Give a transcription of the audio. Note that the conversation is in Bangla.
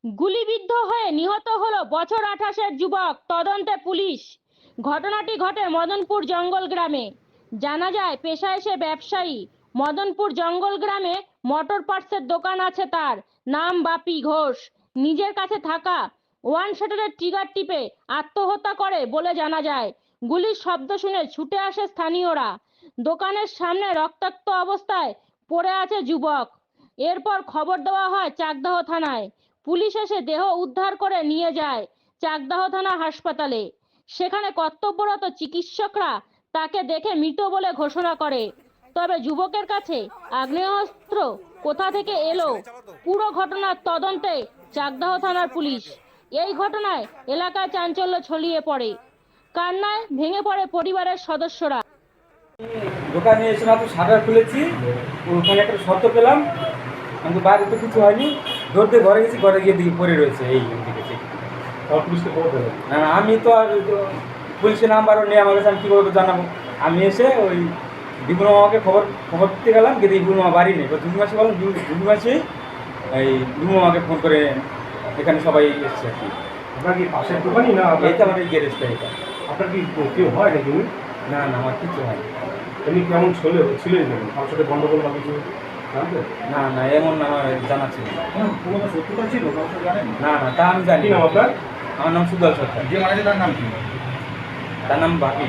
গুলিবিদ্ধ হয়ে নিহত হলো বছর 28-এর যুবক, তদন্তে পুলিশ। ঘটনাটি ঘটে মদনপুর জঙ্গল গ্রামে। জানা যায় পেশায় সে ব্যবসায়ী। মদনপুর জঙ্গল গ্রামে মোটর পার্টসের দোকান আছে তার। নাম বাপি ঘোষ। নিজের কাছে থাকা ওয়ান শটারের ট্রিগার টিপে আত্মহত্যা করে বলে জানা যায়। গুলির শব্দ শুনে ছুটে আসে স্থানীয়রা। দোকানের সামনে রক্তাক্ত অবস্থায় পড়ে আছে যুবক। এরপর খবর দেওয়া হয় চাকদাহ থানায়। পুলিশ এসে দেহ উদ্ধার করে নিয়ে যায় চাকদাহ থানা হাসপাতালে। সেখানে কর্তব্যরত চিকিৎসকরা তাকে দেখে মৃত বলে ঘোষণা করে। তবে যুবকের কাছে আগ্নেয়াস্ত্র কোথা থেকে এলো, পুরো ঘটনার তদন্তে চাকদাহ থানার পুলিশ। এই ঘটনায় এলাকায় চাঞ্চল্য ছড়িয়ে পড়ে। কান্নায় ভেঙে পড়ে পরিবারের সদস্যরা। দোকানে এসে মাত্র শাটার খুলেছি, ওখানে একটা শব্দ পেলাম, কিন্তু বাইরে তো কিছু হয়নি। ধরতে ঘরে গেছি, ঘরে গিয়ে দিকে পড়ে রয়েছে এই দিকে। পুলিশকে খবর দেবেন? না না, আমি তো আর পুলিশের নাম্বারও নেই আমার কাছে, আমি কীভাবে জানাবো? আমি এসে ওই বিপুল মামাকে খবর দিতে গেলাম, কিন্তু বিপুল মামা বাড়ি নেই। দুই মাসে বললাম, দুই মাসেই এই বিপুল মামাকে ফোন করে এখানে সবাই এসছে আর কি। আপনার কি পাশের দোকানই না? এই তো আমার এই গ্যারেজটা এটা। আপনার কি কেউ হয় নাকি? না না, আমার কিছু হয়। এমনি কেমন ছিলেন তার সাথে গন্ডগোল বা কিছু জানতেন? না না, এমন আমার জানা ছিল না। কোনো শত্রুতা ছিল জানেন? না না, তা আমি জানি। কি নাম আপনার? আমার নাম সুদল সরকার। যে মারা তার নাম কি? তার নাম বাপি।